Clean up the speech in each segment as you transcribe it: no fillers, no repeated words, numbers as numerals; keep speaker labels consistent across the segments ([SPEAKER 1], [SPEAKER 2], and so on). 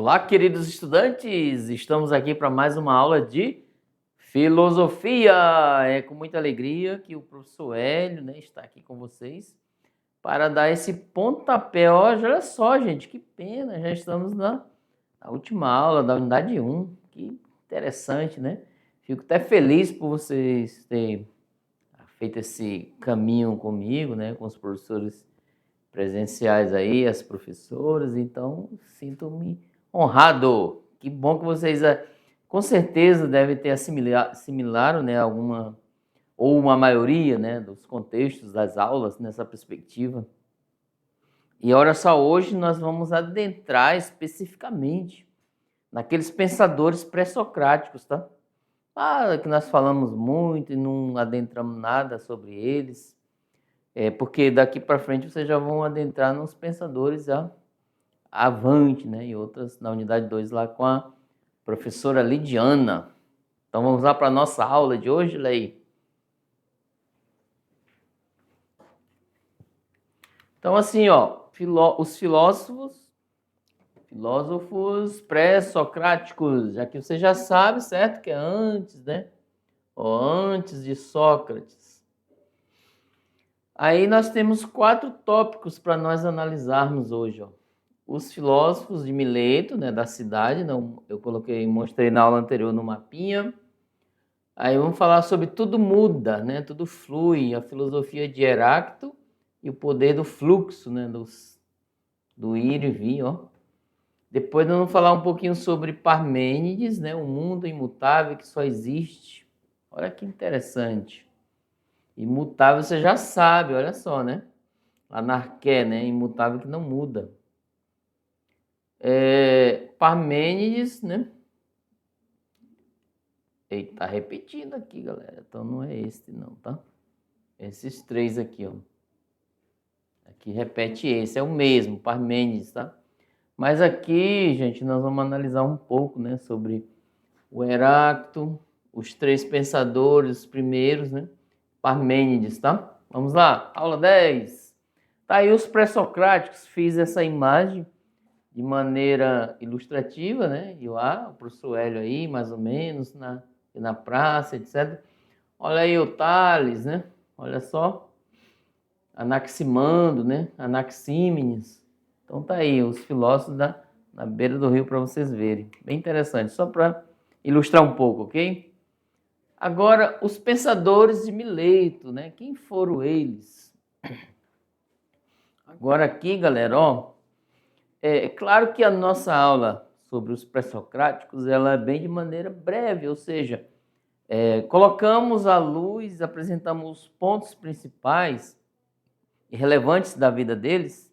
[SPEAKER 1] Olá, queridos estudantes! Estamos aqui para mais uma aula de filosofia. É com muita alegria que o professor Hélio, né, está aqui com vocês para dar esse pontapé. Olha só, gente, que pena, já estamos na última aula da unidade 1. Que interessante, né? Fico até feliz por vocês terem feito esse caminho comigo, né, com os professores presenciais aí, as professoras, então sinto-me honrado. Que bom que vocês, com certeza, devem ter assimilaram, né, alguma ou uma maioria, né, dos contextos das aulas nessa perspectiva. E olha só, hoje nós vamos adentrar especificamente naqueles pensadores pré-socráticos, tá? Que nós falamos muito e não adentramos nada sobre eles. Porque daqui para frente vocês já vão adentrar nos pensadores avante, né? E outras na unidade 2 lá com a professora Lidiana. Então vamos lá para a nossa aula de hoje, Lei. Então assim, ó, os filósofos pré-socráticos, já que você já sabe, certo? Que é antes, né? Ou antes de Sócrates. Aí nós temos 4 tópicos para nós analisarmos hoje, ó. Os filósofos de Mileto, né, da cidade, não, eu mostrei na aula anterior no mapinha. Aí vamos falar sobre tudo muda, né, tudo flui, a filosofia de Heráclito e o poder do fluxo, né, do ir e vir, ó. Depois nós vamos falar um pouquinho sobre Parmênides, né, um mundo imutável que só existe. Olha que interessante. Imutável você já sabe, olha só, né? Anarqué, né, imutável que não muda. Parmênides, né? Eita, tá repetindo aqui, galera. Então não é esse não, tá? Esses 3 aqui, ó. Aqui repete esse, é o mesmo, Parmênides, tá? Mas aqui, gente, nós vamos analisar um pouco, né, sobre o Heráclito, os 3 pensadores, os primeiros, né? Parmênides, tá? Vamos lá, aula 10. Tá aí os pré-socráticos, fiz essa imagem de maneira ilustrativa, né? E o professor Hélio aí, mais ou menos, na praça, etc. Olha aí o Tales, né? Olha só. Anaximandro, né? Anaxímenes. Então tá aí, os filósofos na beira do rio para vocês verem. Bem interessante, só para ilustrar um pouco, ok? Agora, os pensadores de Mileto, né? Quem foram eles? Agora aqui, galera, ó. É claro que a nossa aula sobre os pré-socráticos ela é bem de maneira breve, ou seja, colocamos à luz, apresentamos os pontos principais e relevantes da vida deles,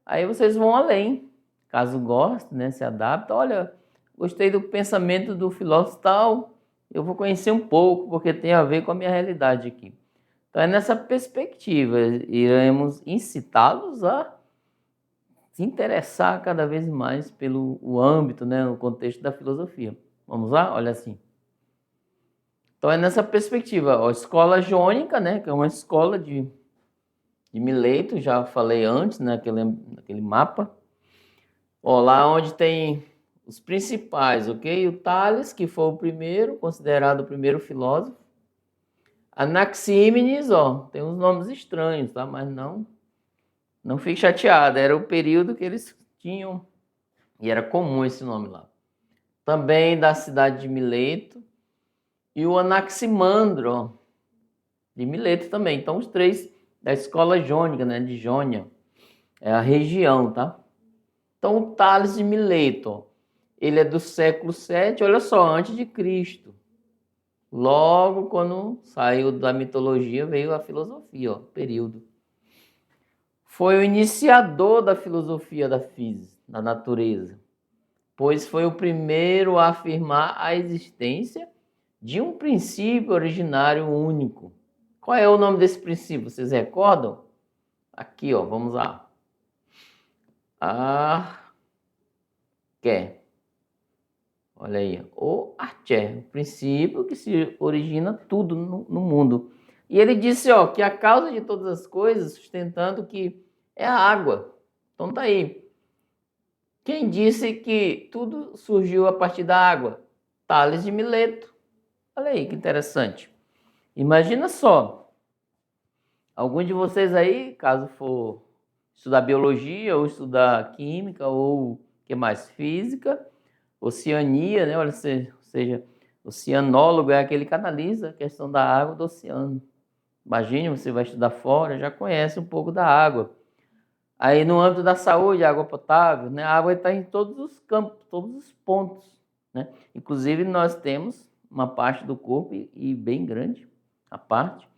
[SPEAKER 1] aí vocês vão além, caso gostem, né, se adaptem. Olha, gostei do pensamento do filósofo tal, eu vou conhecer um pouco, porque tem a ver com a minha realidade aqui. Então é nessa perspectiva, iremos incitá-los a se interessar cada vez mais pelo âmbito, né, o contexto da filosofia. Vamos lá? Olha assim. Então é nessa perspectiva, a escola jônica, né, que é uma escola de Mileto, já falei antes, né, naquele mapa. Ó, lá onde tem os principais, ok? O Tales, que foi o primeiro, considerado o primeiro filósofo. Anaxímenes, ó, tem uns nomes estranhos, tá? Mas não fique chateado, era o período que eles tinham, e era comum esse nome lá. Também da cidade de Mileto, e o Anaximandro, ó, de Mileto também. Então, os 3 da escola jônica, né, de Jônia, é a região, tá? Então, o Tales de Mileto, ó, ele é do século 7, olha só, antes de Cristo. Logo, quando saiu da mitologia, veio a filosofia, ó, período. Foi o iniciador da filosofia da física, da natureza, pois foi o primeiro a afirmar a existência de um princípio originário único. Qual é o nome desse princípio? Vocês recordam? Aqui, ó, vamos lá. Arqué. Olha aí, o arché, o princípio que se origina tudo no mundo. E ele disse, ó, que a causa de todas as coisas, sustentando que é a água. Então tá aí. Quem disse que tudo surgiu a partir da água? Tales de Mileto. Olha aí que interessante. Imagina só, algum de vocês aí, caso for estudar biologia ou estudar química ou que mais? Física, oceania, né? Olha, ou seja, oceanólogo é aquele que analisa a questão da água do oceano. Imagine, você vai estudar fora, já conhece um pouco da água. Aí no âmbito da saúde, água potável, né? A água está em todos os campos, todos os pontos, né? Inclusive nós temos uma parte do corpo, e bem grande, a parte,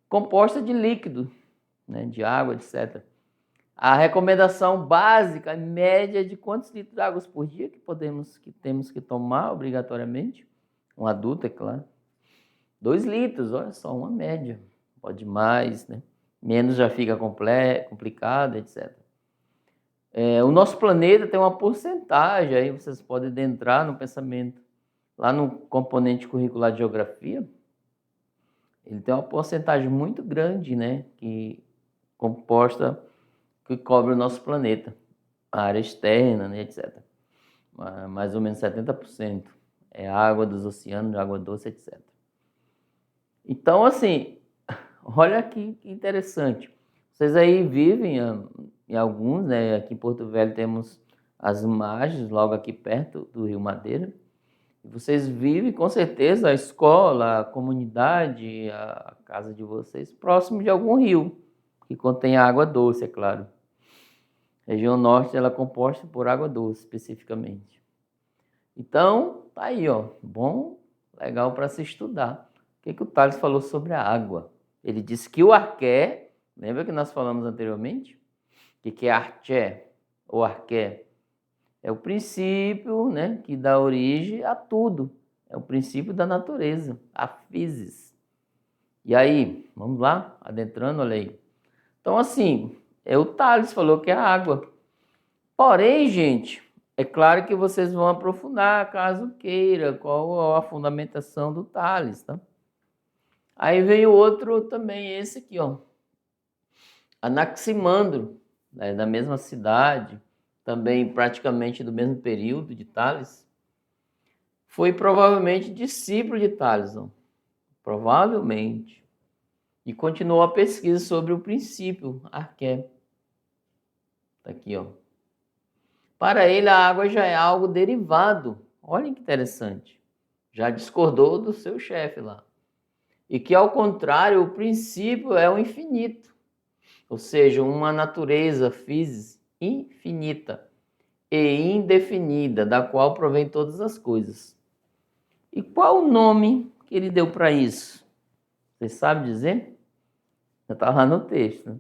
[SPEAKER 1] composta de líquido, né? De água, etc. A recomendação básica, média de quantos litros de água por dia que temos que tomar obrigatoriamente? Um adulto, é claro. 2 litros, olha só, uma média. Pode mais, né? Menos já fica complicado, etc. O nosso planeta tem uma porcentagem, aí vocês podem adentrar no pensamento. Lá no componente curricular de geografia, ele tem uma porcentagem muito grande, né? Que cobre o nosso planeta. A área externa, né, etc. Mais ou menos 70%. É água dos oceanos, água doce, etc. Então, assim, olha que interessante. Vocês aí vivem em alguns, né? Aqui em Porto Velho temos as margens, logo aqui perto do Rio Madeira. E vocês vivem, com certeza, a escola, a comunidade, a casa de vocês, próximo de algum rio, que contém água doce, é claro. A região norte ela é composta por água doce, especificamente. Então, tá aí, ó, bom, legal para se estudar. O que o Tales falou sobre a água? Ele disse que o arqué, lembra que nós falamos anteriormente? O que é arché ou arqué? É o princípio, né, que dá origem a tudo. É o princípio da natureza, a physis. E aí, vamos lá, adentrando, olha aí. Então, assim, o Tales falou que é a água. Porém, gente, é claro que vocês vão aprofundar, caso queira, qual a fundamentação do Tales, tá? Aí vem o outro também, esse aqui, ó. Anaximandro, né, da mesma cidade, também praticamente do mesmo período de Tales, foi provavelmente discípulo de Tales, ó. Provavelmente. E continuou a pesquisa sobre o princípio arqué. Tá aqui, ó. Para ele, a água já é algo derivado. Olha que interessante. Já discordou do seu chefe lá. E que, ao contrário, o princípio é o infinito. Ou seja, uma natureza física infinita e indefinida, da qual provém todas as coisas. E qual o nome que ele deu para isso? Você sabe dizer? Já está lá no texto.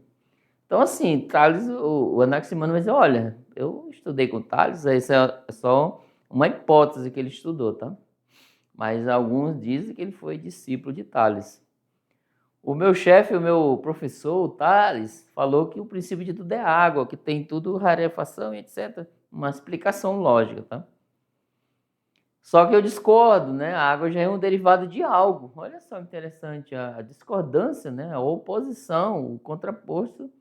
[SPEAKER 1] Então, assim, Tales, o Anaximandro vai dizer, olha, eu estudei com Tales, isso é só uma hipótese que ele estudou, tá? Mas alguns dizem que ele foi discípulo de Tales. O meu chefe, o meu professor, o Tales, falou que o princípio de tudo é água, que tem tudo rarefação e etc. Uma explicação lógica, tá? Só que eu discordo, né? A água já é um derivado de algo. Olha só que interessante, a discordância, né? A oposição, o contraposto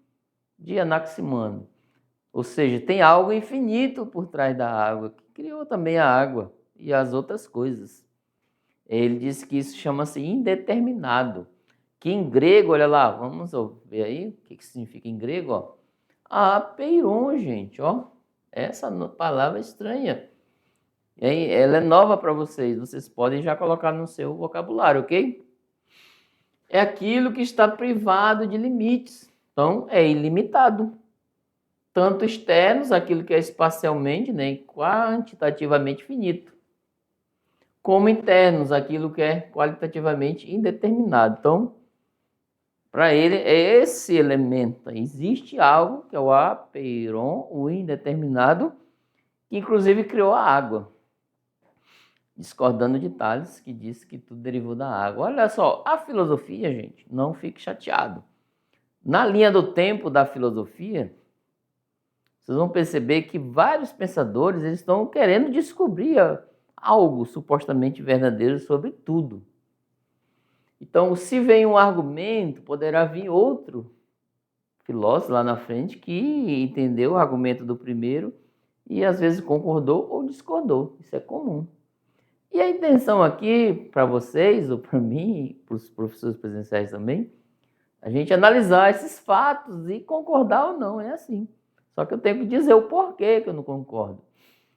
[SPEAKER 1] de Anaximandro. Ou seja, tem algo infinito por trás da água, que criou também a água e as outras coisas. Ele disse que isso chama-se indeterminado, que em grego, olha lá, vamos ver aí o que significa em grego, ó. Apeiron, gente, ó. Essa palavra é estranha. Ela é nova para vocês podem já colocar no seu vocabulário, ok? É aquilo que está privado de limites, então é ilimitado. Tanto externos, aquilo que é espacialmente, né, quantitativamente finito, como internos, aquilo que é qualitativamente indeterminado. Então, para ele, é esse elemento. Existe algo que é o apeiron, o indeterminado, que inclusive criou a água. Discordando de Tales, que disse que tudo derivou da água. Olha só, a filosofia, gente, não fique chateado. Na linha do tempo da filosofia, vocês vão perceber que vários pensadores eles estão querendo descobrir algo supostamente verdadeiro sobre tudo. Então, se vem um argumento, poderá vir outro filósofo lá na frente que entendeu o argumento do primeiro e às vezes concordou ou discordou. Isso é comum. E a intenção aqui, para vocês, ou para mim, para os professores presenciais também, a gente analisar esses fatos e concordar ou não, é assim. Só que eu tenho que dizer o porquê que eu não concordo.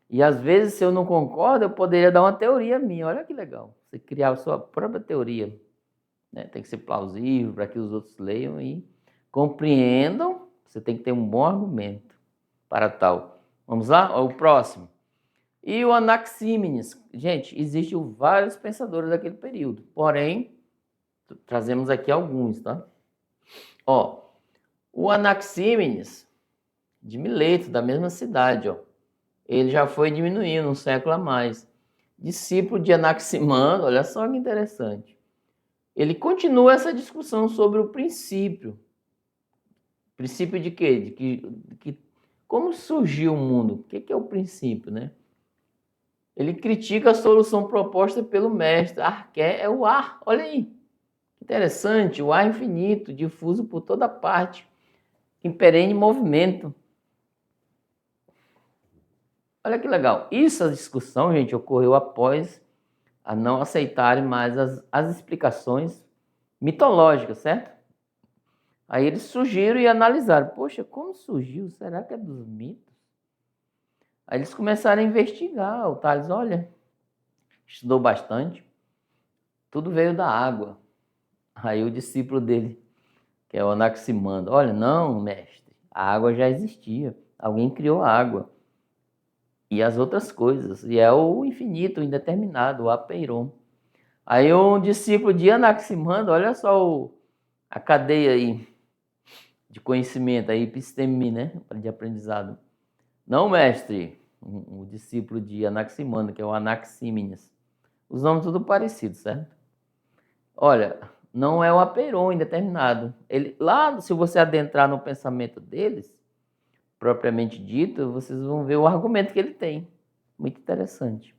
[SPEAKER 1] E às vezes, se eu não concordo, eu poderia dar uma teoria minha. Olha que legal. Você criar a sua própria teoria. Né? Tem que ser plausível para que os outros leiam e compreendam. Você tem que ter um bom argumento para tal. Vamos lá? O próximo. E o Anaxímenes. Gente, existem vários pensadores daquele período. Porém, trazemos aqui alguns, tá? Ó, o Anaxímenes, de Mileto, da mesma cidade, ó. Ele já foi diminuindo um século a mais. Discípulo de Anaximandro, olha só que interessante. Ele continua essa discussão sobre o princípio. Princípio de quê? Como surgiu o mundo? O que é o princípio, né? Ele critica a solução proposta pelo mestre. Arqué é o ar. Olha aí. Interessante. O ar infinito, difuso por toda parte, em perene movimento. Olha que legal. Essa discussão, gente, ocorreu após a não aceitarem mais as explicações mitológicas, certo? Aí eles surgiram e analisaram. Poxa, como surgiu? Será que é dos mitos? Aí eles começaram a investigar. O Tales, olha, estudou bastante. Tudo veio da água. Aí o discípulo dele, que é o Anaximandro, olha, não, mestre, a água já existia. Alguém criou a água. E as outras coisas. E é o infinito, o indeterminado, o apeiron. Aí um discípulo de Anaximandro, olha só a cadeia aí de conhecimento, a episteme, né? De aprendizado. Não, mestre, o discípulo de Anaximandro, que é o Anaxímenes. Os nomes tudo parecidos, certo? Olha, não é o apeiron indeterminado. Ele, lá, se você adentrar no pensamento deles, propriamente dito, vocês vão ver o argumento que ele tem. Muito interessante.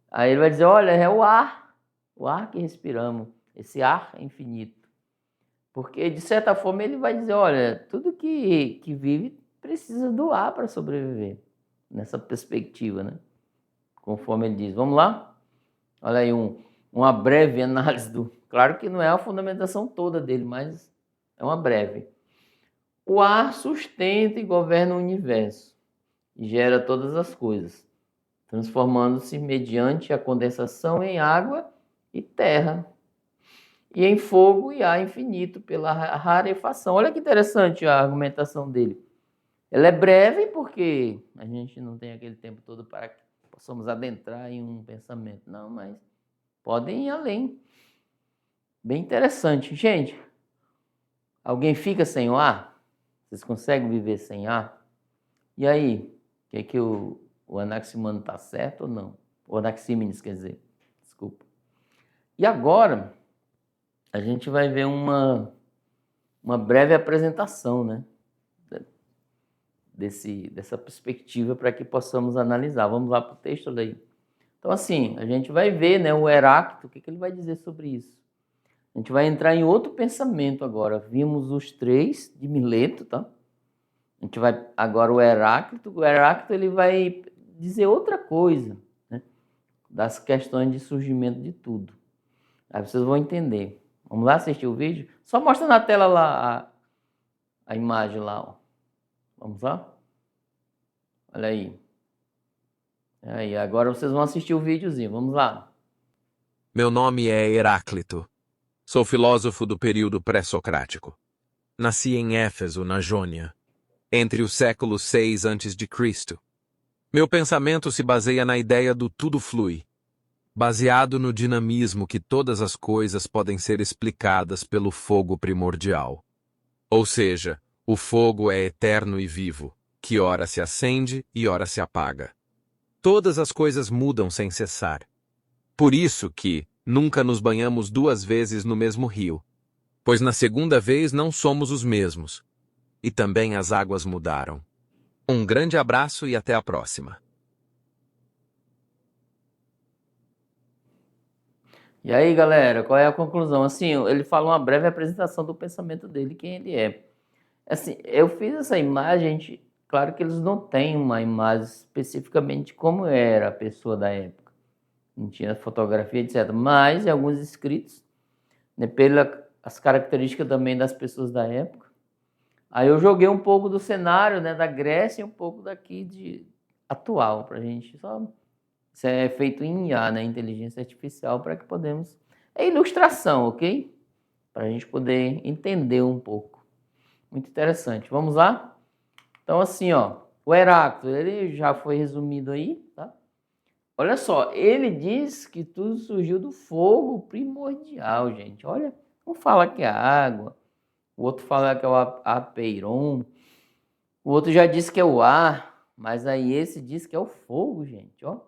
[SPEAKER 1] Aí ele vai dizer, olha, é o ar que respiramos, esse ar é infinito. Porque, de certa forma, ele vai dizer, olha, tudo que vive precisa do ar para sobreviver. Nessa perspectiva, né? Conforme ele diz. Vamos lá? Olha aí uma breve análise do... Claro que não é a fundamentação toda dele, mas é uma breve. O ar sustenta e governa o universo e gera todas as coisas, transformando-se mediante a condensação em água e terra, e em fogo e ar infinito pela rarefação. Olha que interessante a argumentação dele. Ela é breve porque a gente não tem aquele tempo todo para que possamos adentrar em um pensamento. Não, mas podem ir além. Bem interessante. Gente, alguém fica sem o ar? Vocês conseguem viver sem ar? E aí, que o Anaximandro está certo ou não? O Anaxímenes, quer dizer. Desculpa. E agora, a gente vai ver uma breve apresentação, né? Dessa perspectiva para que possamos analisar. Vamos lá para o texto daí. Então, assim, a gente vai ver, né, o Heráclito, o que ele vai dizer sobre isso. A gente vai entrar em outro pensamento agora. Vimos os três de Mileto, tá? A gente vai agora o Heráclito. O Heráclito ele vai dizer outra coisa, né? Das questões de surgimento de tudo. Aí vocês vão entender. Vamos lá assistir o vídeo? Só mostra na tela lá a imagem lá, ó. Vamos lá? Olha aí. Aí, agora vocês vão assistir o videozinho. Vamos lá.
[SPEAKER 2] Meu nome é Heráclito. Sou filósofo do período pré-socrático. Nasci em Éfeso, na Jônia, entre os séculos 6 a.C. Meu pensamento se baseia na ideia do tudo flui, baseado no dinamismo que todas as coisas podem ser explicadas pelo fogo primordial. Ou seja, o fogo é eterno e vivo, que ora se acende e ora se apaga. Todas as coisas mudam sem cessar. Por isso que nunca nos banhamos duas vezes no mesmo rio, pois na segunda vez não somos os mesmos. E também as águas mudaram. Um grande abraço e até a próxima.
[SPEAKER 1] E aí, galera, qual é a conclusão? Assim, ele fala uma breve apresentação do pensamento dele, quem ele é. Assim, eu fiz essa imagem, Claro que eles não têm uma imagem especificamente como era a pessoa da época. Não tinha fotografia, etc. Mas em alguns escritos, né, pelas características também das pessoas da época. Aí eu joguei um pouco do cenário, né, da Grécia e um pouco daqui de atual, para a gente só. Isso é feito em IA, né, inteligência artificial, para que podemos. É ilustração, ok? Para a gente poder entender um pouco. Muito interessante. Vamos lá? Então, assim, ó, o Heráclito, ele já foi resumido aí, tá? Olha só, ele diz que tudo surgiu do fogo primordial, gente. Olha, um fala que é a água, o outro fala que é o apeiron, o outro já disse que é o ar, mas aí esse diz que é o fogo, gente, ó.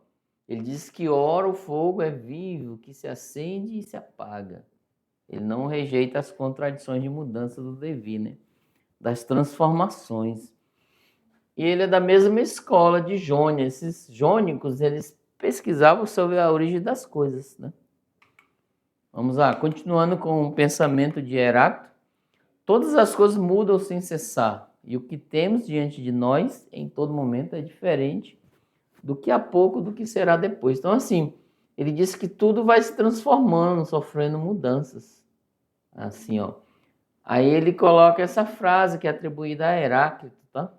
[SPEAKER 1] Ele diz que ora o fogo é vivo, que se acende e se apaga. Ele não rejeita as contradições de mudança do devir, né? Das transformações. E ele é da mesma escola de Jônia. Esses jônicos, eles pesquisavam sobre a origem das coisas, né? Vamos lá, continuando com o pensamento de Heráclito. Todas as coisas mudam sem cessar, e o que temos diante de nós em todo momento é diferente do que há pouco, do que será depois. Então, assim, ele diz que tudo vai se transformando, sofrendo mudanças. Assim, ó. Aí ele coloca essa frase que é atribuída a Heráclito, tá?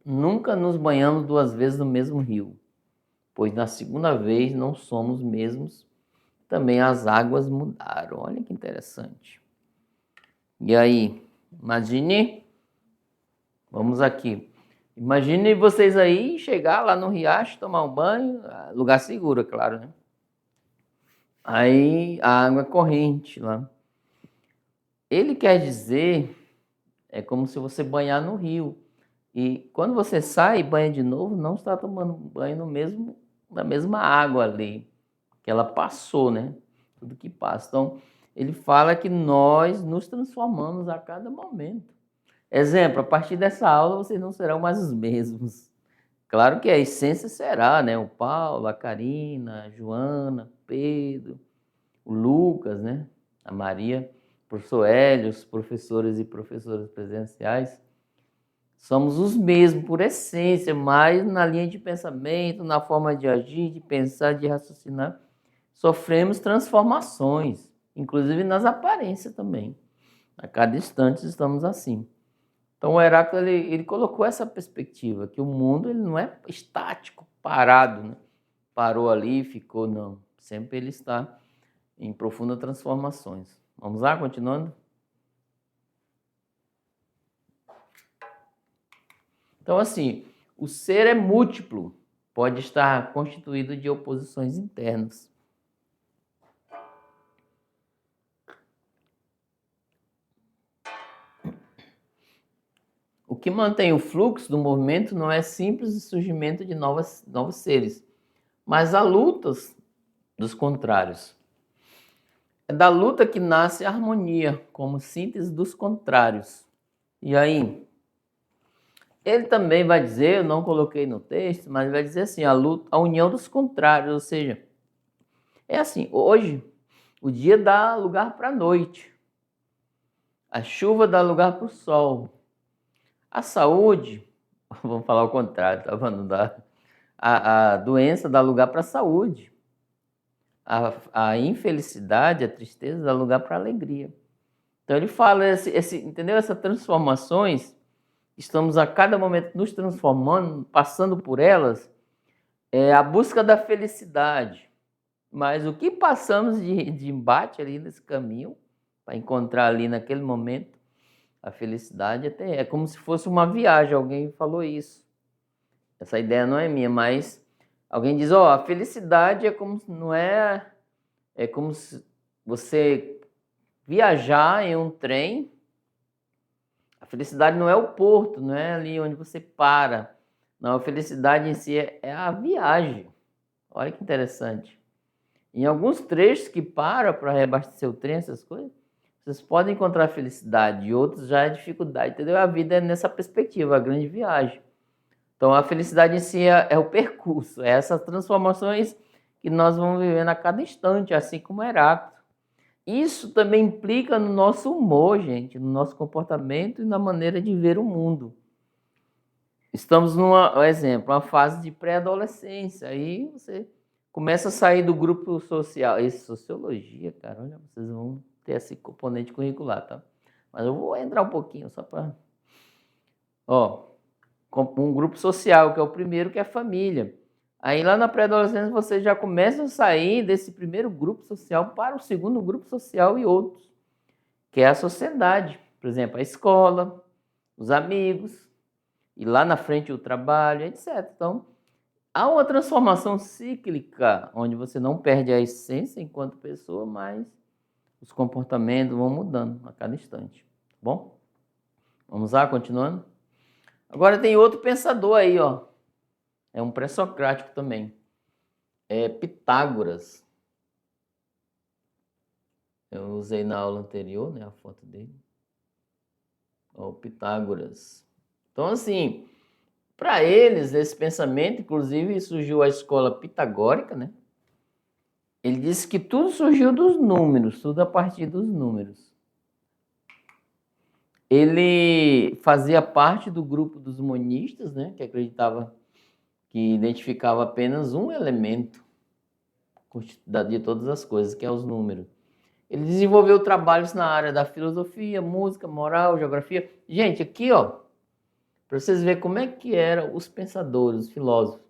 [SPEAKER 1] Nunca nos banhamos duas vezes no mesmo rio, pois na segunda vez não somos mesmos, também as águas mudaram. Olha que interessante. E aí, imagine, vamos aqui. Imagine vocês aí chegar lá no riacho, tomar um banho, lugar seguro, é claro, né? Aí a água é corrente lá. Ele quer dizer, é como se você banhar no rio. E quando você sai e banha de novo, não está tomando banho na mesma água ali, que ela passou, né? Tudo que passa. Então, ele fala que nós nos transformamos a cada momento. Exemplo, a partir dessa aula vocês não serão mais os mesmos. Claro que a essência será, né? O Paulo, a Karina, a Joana, Pedro, o Lucas, né? A Maria, o professor Hélio, os professores e professoras presenciais. Somos os mesmos por essência, mas na linha de pensamento, na forma de agir, de pensar, de raciocinar, sofremos transformações, inclusive nas aparências também. A cada instante estamos assim. Então o Heráclito ele colocou essa perspectiva, que o mundo ele não é estático, parado, né? Parou ali e ficou, não. Sempre ele está em profundas transformações. Vamos lá, continuando? Então, assim, o ser é múltiplo, pode estar constituído de oposições internas. O que mantém o fluxo do movimento não é simples o surgimento de novos seres, mas a luta dos contrários. É da luta que nasce a harmonia, como síntese dos contrários. E aí, ele também vai dizer, eu não coloquei no texto, mas vai dizer assim, a luta, a união dos contrários, ou seja, é assim, hoje o dia dá lugar para a noite, a chuva dá lugar para o sol, a saúde, vamos falar o contrário, tá? Não dá, a doença dá lugar para a saúde, a infelicidade, a tristeza dá lugar para a alegria. Então ele fala, entendeu? Essas transformações, estamos a cada momento nos transformando, passando por elas, é a busca da felicidade. Mas o que passamos de embate ali nesse caminho, para encontrar ali naquele momento, a felicidade até é como se fosse uma viagem, alguém falou isso. Essa ideia não é minha, mas alguém diz, ó, a felicidade é como não é como se você viajar em um trem. A felicidade não é o porto, não é ali onde você para. Não, a felicidade em si é a viagem. Olha que interessante. Em alguns trechos que para reabastecer o trem, essas coisas, vocês podem encontrar felicidade, e outros já é dificuldade, entendeu? A vida é nessa perspectiva, a grande viagem. Então a felicidade em si é o percurso, é essas transformações que nós vamos vivendo a cada instante, assim como Heráclito. Isso também implica no nosso humor, gente, no nosso comportamento e na maneira de ver o mundo. estamos numa, exemplo, uma fase de pré-adolescência. Aí você começa a sair do grupo social. Isso, sociologia, cara, olha, vocês vão ter esse componente curricular, tá? Mas eu vou entrar um pouquinho só para... Ó, um grupo social, que é o primeiro, que é a família. Aí lá na pré-adolescência você já começa a sair desse primeiro grupo social para o segundo grupo social e outros, que é a sociedade. Por exemplo, a escola, os amigos, e lá na frente o trabalho, etc. Então, há uma transformação cíclica, onde você não perde a essência enquanto pessoa, mas os comportamentos vão mudando a cada instante. Tá bom? Vamos lá, continuando? Agora tem outro pensador aí, ó. É um pré-socrático também. É Pitágoras. Eu usei na aula anterior, né, a foto dele. Ó, o Pitágoras. Então, assim, para eles, esse pensamento, inclusive, surgiu a escola pitagórica, né? Ele disse que tudo surgiu dos números, tudo a partir dos números. Ele fazia parte do grupo dos monistas, né, que acreditava que identificava apenas um elemento de todas as coisas, que é os números. Ele desenvolveu trabalhos na área da filosofia, música, moral, geografia. Gente, aqui, ó, para vocês verem como é que eram os pensadores, os filósofos.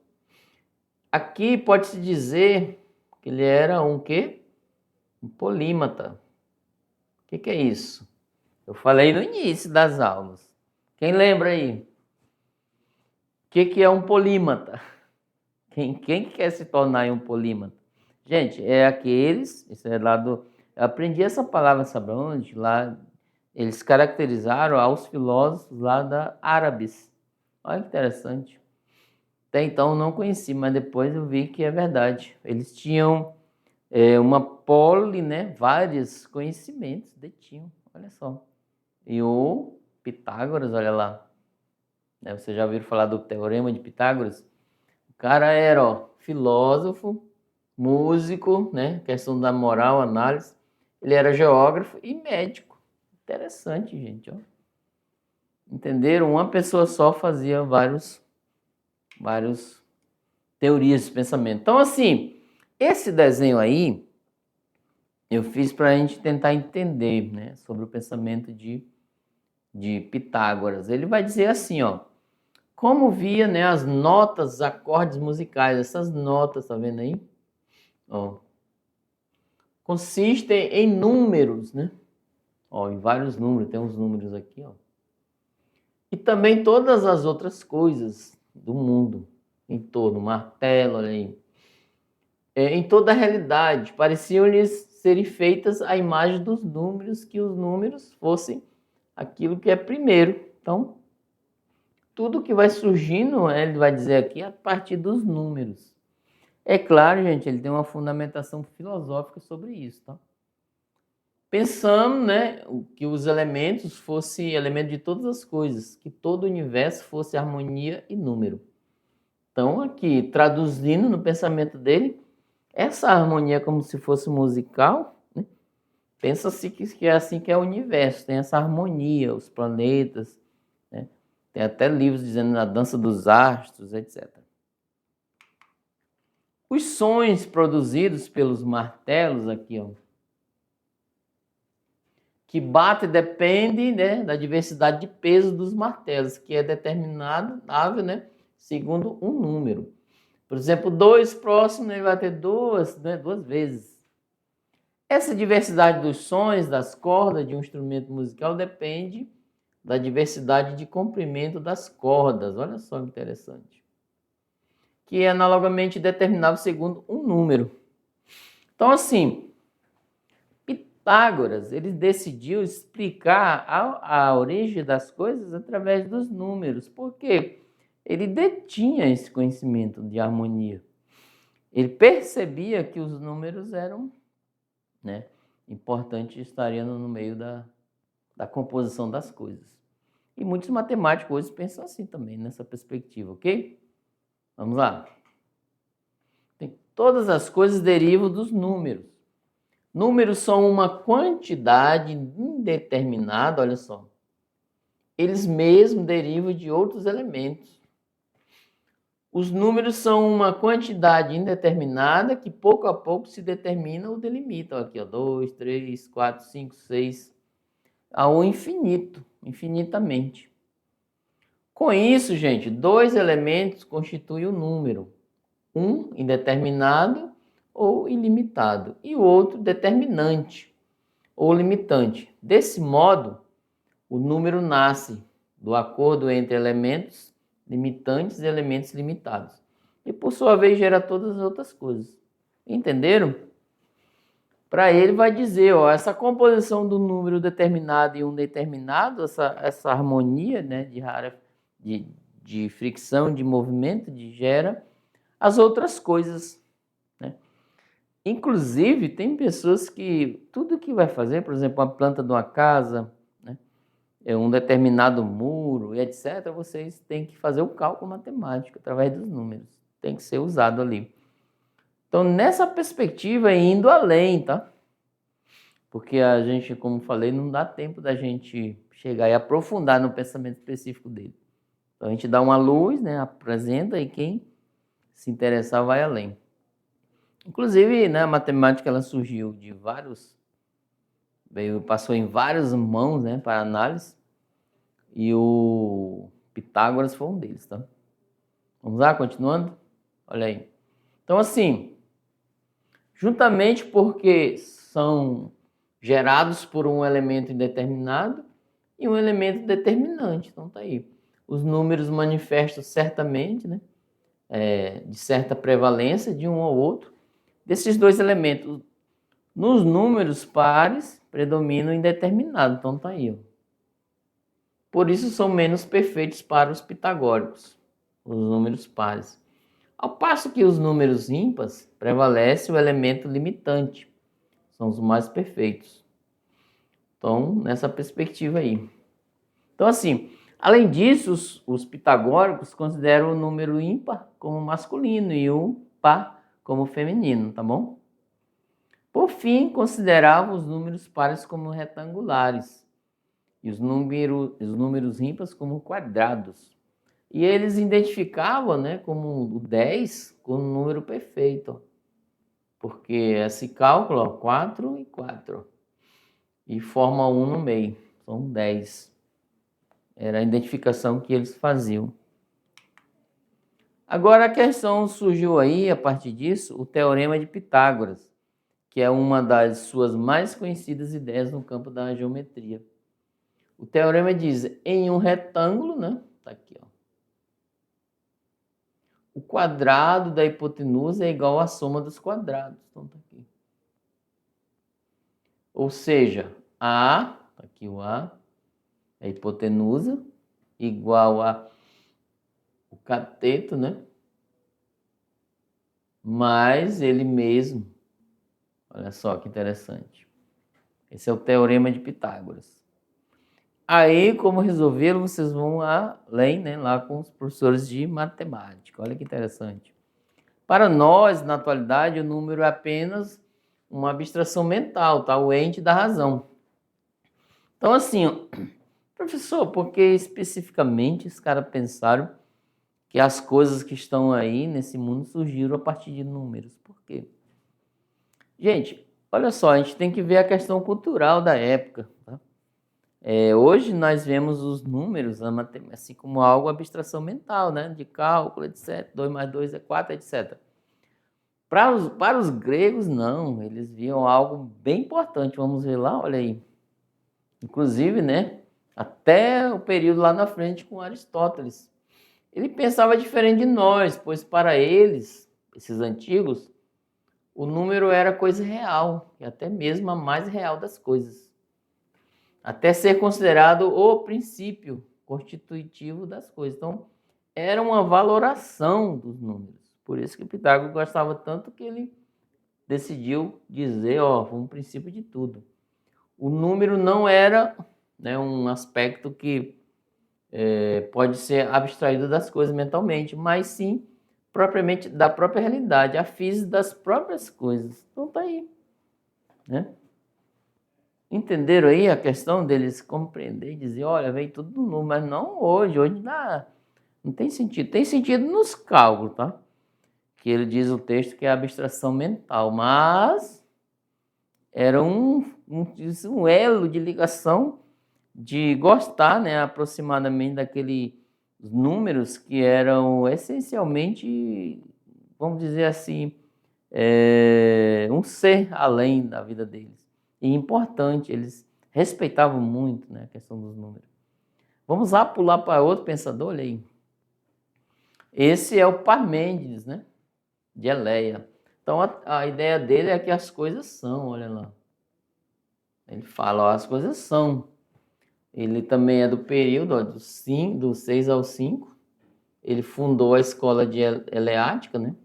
[SPEAKER 1] Aqui pode-se dizer que ele era um quê? Um polímata. O que é isso? Eu falei no início das aulas. Quem lembra aí? O que é um polímata? Quem quer se tornar um polímata? Gente, é aqueles, isso é lá do... Eu aprendi essa palavra, sabe onde? Lá, eles caracterizaram aos filósofos lá da Árabes. Olha que interessante. Até então eu não conheci, mas depois eu vi que é verdade. Eles tinham uma poli, né? Vários conhecimentos detinham, olha só. E o Pitágoras, olha lá. Vocês já ouviram falar do Teorema de Pitágoras? O cara era, ó, filósofo, músico, né? Questão da moral, análise. Ele era geógrafo e médico. Interessante, gente, ó. Entenderam? Uma pessoa só fazia vários teorias de pensamento. Então, assim, esse desenho aí eu fiz para a gente tentar entender, né, sobre o pensamento de Pitágoras. Ele vai dizer assim, ó, como via, né, as notas, os acordes musicais, essas notas, tá vendo aí? Ó, consistem em números, né? Ó, em vários números, tem uns números aqui, ó. E também todas as outras coisas do mundo em torno, martelo, olha aí. Em toda a realidade, pareciam-lhes serem feitas a imagem dos números, que os números fossem aquilo que é primeiro. Então, tudo que vai surgindo, ele vai dizer aqui, a partir dos números. É claro, gente, ele tem uma fundamentação filosófica sobre isso, tá? Pensando, né, que os elementos fossem elementos de todas as coisas, que todo o universo fosse harmonia e número. Então, aqui, traduzindo no pensamento dele, essa harmonia como se fosse musical, né? Pensa-se que é assim que é o universo, tem essa harmonia, os planetas, né? Tem até livros dizendo a dança dos astros, etc. Os sons produzidos pelos martelos aqui, ó, que bate depende, né, da diversidade de peso dos martelos, que é determinável, né, segundo um número. Por exemplo, 2 próximo, ele vai ter duas vezes. Essa diversidade dos sons, das cordas de um instrumento musical depende da diversidade de comprimento das cordas. Olha só que interessante. Que é analogamente determinável segundo um número. Então, assim, Pitágoras, ele decidiu explicar a origem das coisas através dos números. Por quê? Ele detinha esse conhecimento de harmonia. Ele percebia que os números eram, né, importantes, estariam no meio da composição das coisas. E muitos matemáticos hoje pensam assim também, nessa perspectiva, ok? Vamos lá. Todas as coisas derivam dos números. Números são uma quantidade indeterminada, olha só. Eles mesmos derivam de outros elementos. Os números são uma quantidade indeterminada que pouco a pouco se determina ou delimita. Ó, aqui, ó, 2, 3, 4, 5, 6, ao infinito, infinitamente. Com isso, gente, dois elementos constituem o número. Um indeterminado ou ilimitado e o outro determinante ou limitante. Desse modo, o número nasce do acordo entre elementos limitantes e elementos limitados. E por sua vez gera todas as outras coisas. Entenderam? Para ele vai dizer, ó, essa composição do número determinado e um determinado, essa harmonia, né, de fricção, de movimento, gera as outras coisas, né? Inclusive, tem pessoas que tudo que vai fazer, por exemplo, uma planta de uma casa, né, um determinado muro, etc., vocês têm que fazer o cálculo matemático através dos números. Tem que ser usado ali. Então, nessa perspectiva, indo além, tá? Porque a gente, como falei, não dá tempo da gente chegar e aprofundar no pensamento específico dele. Então, a gente dá uma luz, né, apresenta e quem se interessar vai além. Inclusive, né, a matemática ela surgiu de passou em várias mãos, né, para análise, e o Pitágoras foi um deles, tá? Vamos lá, continuando? Olha aí. Então, assim, juntamente porque são gerados por um elemento indeterminado e um elemento determinante. Então, tá aí. Os números manifestam certamente, né, de certa prevalência de um ou outro desses dois elementos. Nos números pares, predomina o indeterminado. Então, tá aí. Ó. Por isso, são menos perfeitos para os pitagóricos, os números pares. Ao passo que os números ímpares, prevalece o elemento limitante. São os mais perfeitos. Então, nessa perspectiva aí. Então, assim, além disso, os pitagóricos consideram o número ímpar como masculino e o par como feminino, tá bom? Por fim, consideravam os números pares como retangulares e os números ímpares como quadrados. E eles identificavam, né, como o 10 como um número perfeito, porque esse cálculo, ó, 4 e 4, e forma 1 no meio, são 10. Era a identificação que eles faziam. Agora a questão surgiu aí, a partir disso, o Teorema de Pitágoras, que é uma das suas mais conhecidas ideias no campo da geometria. O teorema diz, em um retângulo, né? Tá aqui, ó. O quadrado da hipotenusa é igual à soma dos quadrados. Então tá aqui. Ou seja, tá aqui o A, a hipotenusa, igual a o cateto, né? Mais ele mesmo. Olha só que interessante. Esse é o teorema de Pitágoras. Aí, como resolveram, vocês vão além, né, lá com os professores de matemática. Olha que interessante. Para nós, na atualidade, o número é apenas uma abstração mental, tá? O ente da razão. Então, assim, professor, por que especificamente os caras pensaram que as coisas que estão aí nesse mundo surgiram a partir de números? Por quê? Gente, olha só, a gente tem que ver a questão cultural da época, tá? Hoje nós vemos os números assim como algo abstração mental, né? De cálculo, etc. 2 mais 2 é 4, etc. Para os gregos, não. Eles viam algo bem importante. Vamos ver lá, olha aí. Inclusive, né? Até o período lá na frente com Aristóteles. Ele pensava diferente de nós, pois para eles, esses antigos, o número era coisa real, e até mesmo a mais real das coisas. Até ser considerado o princípio constitutivo das coisas. Então, era uma valoração dos números. Por isso que Pitágoras gostava tanto que ele decidiu dizer, ó, foi um princípio de tudo. O número não era, né, um aspecto que pode ser abstraído das coisas mentalmente, mas sim propriamente da própria realidade, a física das próprias coisas. Então tá aí, né? Entenderam aí a questão deles compreender e dizer, olha, veio tudo no número, mas não hoje Não tem sentido. Tem sentido nos cálculos, tá? Que ele diz o texto que é abstração mental, mas era um elo de ligação de gostar, né, aproximadamente daqueles números que eram essencialmente, vamos dizer assim, um ser além da vida deles. E importante, eles respeitavam muito, né, a questão dos números. Vamos lá pular para outro pensador, olha aí. Esse é o Parmênides, né, de Eleia. Então a ideia dele é que as coisas são, olha lá. Ele fala, ó, as coisas são. Ele também é do período ó, do 6 ao 5. Ele fundou a escola de Eleática, né?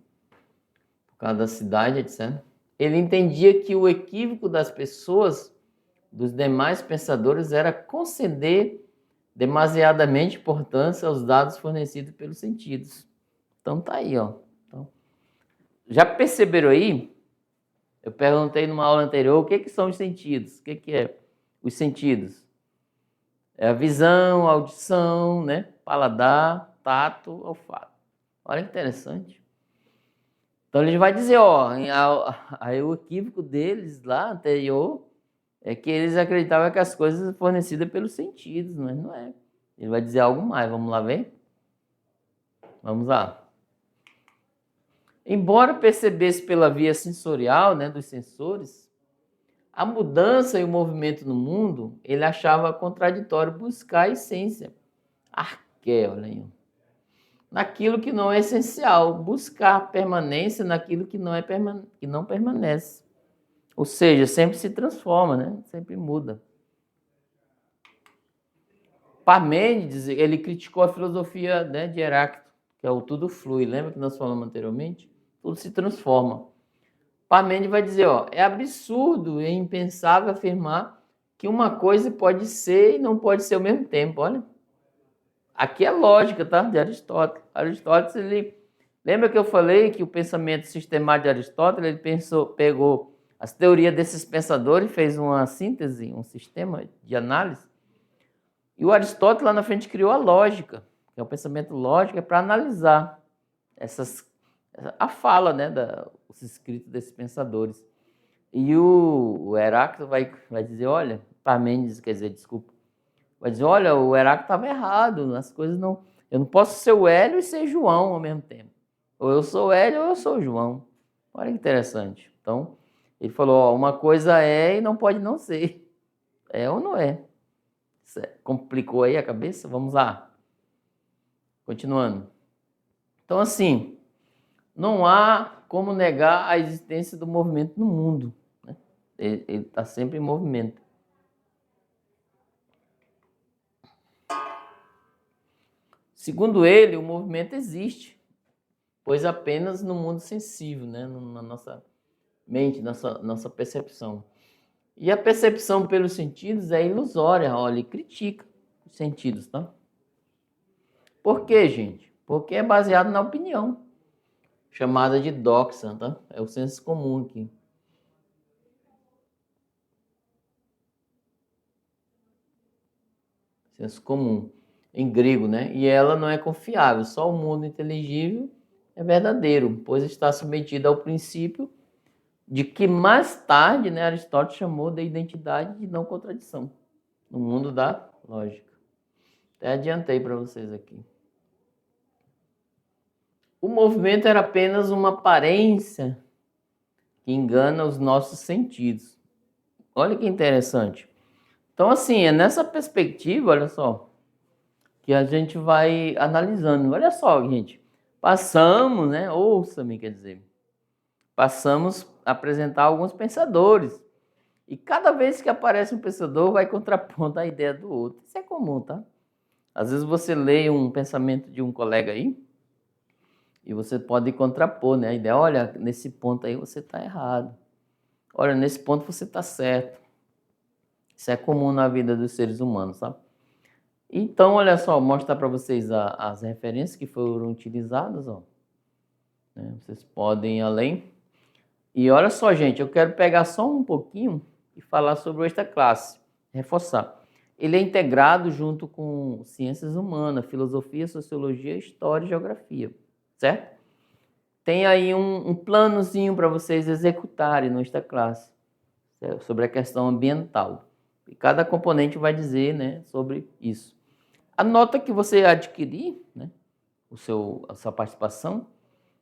[SPEAKER 1] Por causa da cidade, etc. Ele entendia que o equívoco das pessoas, dos demais pensadores, era conceder demasiadamente importância aos dados fornecidos pelos sentidos. Então tá aí, ó. Então, já perceberam aí? Eu perguntei numa aula anterior o que são os sentidos. O que é os sentidos? É a visão, a audição, né? Paladar, tato, olfato. Olha que interessante. Então ele vai dizer, ó, o equívoco deles lá anterior é que eles acreditavam que as coisas fornecidas pelos sentidos, mas não é. Ele vai dizer algo mais, vamos lá ver? Vamos lá. Embora percebesse pela via sensorial, né, dos sensores, a mudança e o movimento no mundo, ele achava contraditório buscar a essência, arqué, olha aí, naquilo que não é essencial, buscar permanência naquilo que não, que não permanece. Ou seja, sempre se transforma, né? Sempre muda. Parmênides, ele criticou a filosofia, né, de Heráclito, que é o tudo flui. Lembra que nós falamos anteriormente? Tudo se transforma. Parmênides vai dizer, ó, é absurdo e impensável afirmar que uma coisa pode ser e não pode ser ao mesmo tempo, olha. Aqui é lógica, tá? De Aristóteles. Aristóteles, ele... Lembra que eu falei que o pensamento sistemático de Aristóteles, ele pegou as teorias desses pensadores, fez uma síntese, um sistema de análise. E o Aristóteles lá na frente criou a lógica, que é o pensamento lógico, é para analisar a fala, né, os escritos desses pensadores. E o Heráclito vai dizer, olha, Parmênides, quer dizer, desculpa, vai dizer, olha, o Heráclito estava errado, as coisas não... Eu não posso ser o Hélio e ser João ao mesmo tempo. Ou eu sou Hélio ou eu sou João. Olha que interessante. Então, ele falou, ó, uma coisa é e não pode não ser. É ou não é? Complicou aí a cabeça? Vamos lá. Continuando. Então, assim, não há como negar a existência do movimento no mundo, né? Ele está sempre em movimento. Segundo ele, o movimento existe, pois apenas no mundo sensível, né? Na nossa mente, nossa percepção. E a percepção pelos sentidos é ilusória, olha, ele critica os sentidos, tá? Por quê, gente? Porque é baseado na opinião, chamada de doxa, tá? É o senso comum aqui. Senso comum, em grego, né? E ela não é confiável, só o mundo inteligível é verdadeiro, pois está submetido ao princípio de que mais tarde, né, Aristóteles chamou de identidade de não contradição, no mundo da lógica. Até adiantei para vocês aqui. O movimento era apenas uma aparência que engana os nossos sentidos. Olha que interessante. Então, assim, é nessa perspectiva, olha só, que a gente vai analisando. Olha só, gente, passamos, né, ouça-me, quer dizer, passamos a apresentar alguns pensadores. E cada vez que aparece um pensador, vai contrapondo a ideia do outro. Isso é comum, tá? Às vezes você lê um pensamento de um colega aí, e você pode contrapor, né? A ideia, olha, nesse ponto aí você está errado. Olha, nesse ponto você está certo. Isso é comum na vida dos seres humanos, sabe? Então, olha só, vou mostrar para vocês as referências que foram utilizadas, ó. Vocês podem ir além. E olha só, gente, eu quero pegar só um pouquinho e falar sobre esta classe, reforçar. ele é integrado junto com ciências humanas, filosofia, sociologia, história e geografia, certo? Tem aí um planozinho para vocês executarem nesta classe, certo? Sobre a questão ambiental. E cada componente vai dizer, né, sobre isso. A nota que você adquirir, né, a sua participação,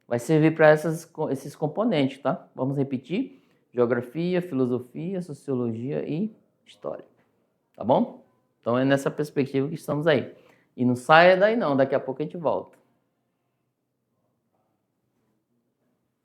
[SPEAKER 1] vai servir para esses componentes, tá? Vamos repetir: geografia, filosofia, sociologia e história. Tá bom? Então é nessa perspectiva que estamos aí. E não saia daí não, daqui a pouco a gente volta.